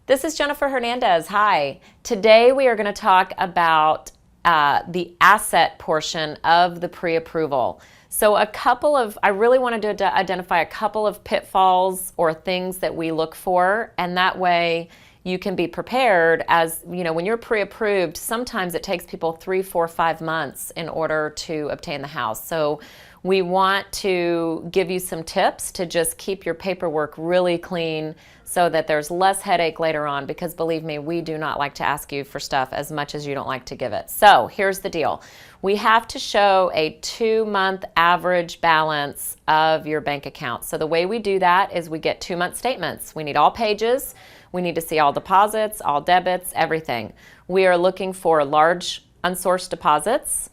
This is Jennifer Hernandez. Hi. Today we are going to talk about the asset portion of the pre-approval. So I really wanted to identify a couple of pitfalls or things that we look for, and that way you can be prepared. As you know, when you're pre-approved, sometimes it takes people 3, 4, 5 months in order to obtain the house. So we want to give you some tips to just keep your paperwork really clean so that there's less headache later on, because believe me, we do not like to ask you for stuff as much as you don't like to give it. So here's the deal. We have to show a 2-month average balance of your bank account. So the way we do that is we get 2-month statements. We need all pages. We need to see all deposits, all debits, everything. We are looking for large unsourced deposits.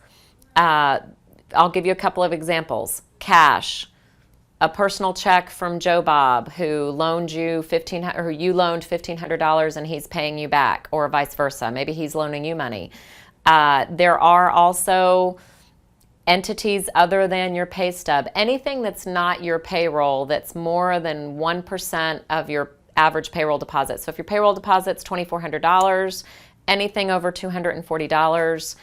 I'll give you a couple of examples. Cash, a personal check from Joe Bob who loaned you $1,500 and he's paying you back, or vice versa. Maybe he's loaning you money. There are also entities other than your pay stub. Anything that's not your payroll that's more than 1% of your average payroll deposit. So if your payroll deposit's $2,400, anything over $240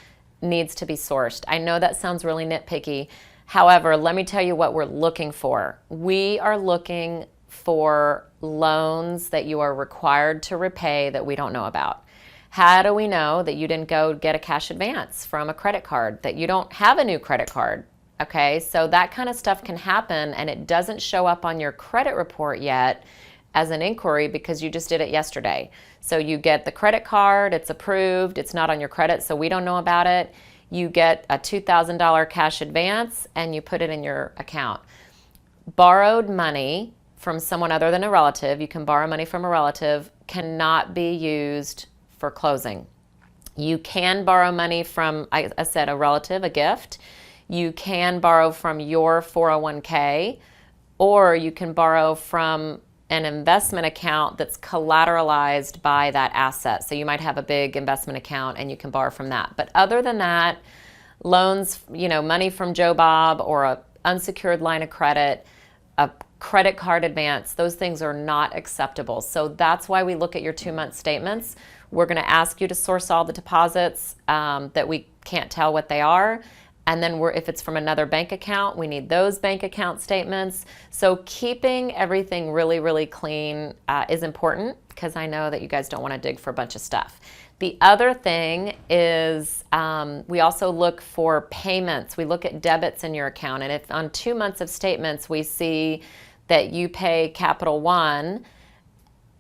needs to be sourced. I know that sounds really nitpicky. However, let me tell you what we're looking for. We are looking for loans that you are required to repay that we don't know about. How do we know that you didn't go get a cash advance from a credit card, that you don't have a new credit card? Okay, so that kind of stuff can happen and it doesn't show up on your credit report yet as an inquiry because you just did it yesterday. So you get the credit card, it's approved, it's not on your credit, so we don't know about it. You get a $2,000 cash advance and you put it in your account. Borrowed money from someone other than a relative, you can borrow money from a relative, cannot be used for closing. You can borrow money from, I said, a relative, a gift. You can borrow from your 401k, or you can borrow from an investment account that's collateralized by that asset. So you might have a big investment account and you can borrow from that. But other than that, loans, money from Joe Bob or an unsecured line of credit, a credit card advance, those things are not acceptable. So that's why we look at your 2-month statements. We're going to ask you to source all the deposits that we can't tell what they are. And then if it's from another bank account, we need those bank account statements. So keeping everything really, really clean is important, because I know that you guys don't want to dig for a bunch of stuff. The other thing is we also look for payments. We look at debits in your account. And if on 2 months of statements we see that you pay Capital One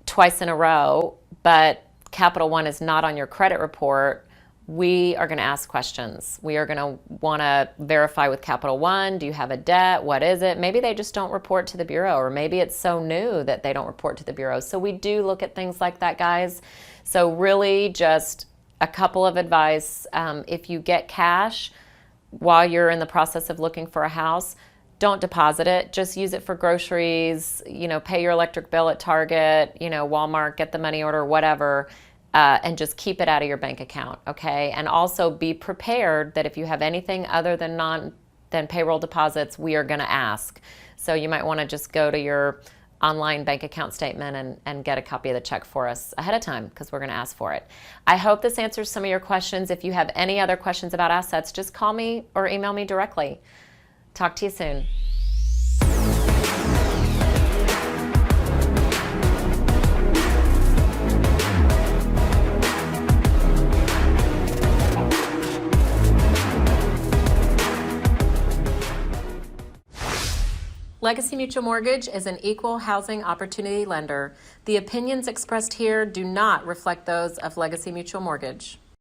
twice in a row, but Capital One is not on your credit report, we are going to ask questions. We are going to want to verify with Capital One, do you have a debt? What is it? Maybe they just don't report to the Bureau, or maybe it's so new that they don't report to the Bureau. So we do look at things like that, guys. So really just a couple of advice. If you get cash while you're in the process of looking for a house, don't deposit it. Just use it for groceries, pay your electric bill at Target, Walmart, get the money order, whatever. And just keep it out of your bank account, okay? And also be prepared that if you have anything other than payroll deposits, we are going to ask. So you might want to just go to your online bank account statement and get a copy of the check for us ahead of time, because we're going to ask for it. I hope this answers some of your questions. If you have any other questions about assets, just call me or email me directly. Talk to you soon. Legacy Mutual Mortgage is an equal housing opportunity lender. The opinions expressed here do not reflect those of Legacy Mutual Mortgage.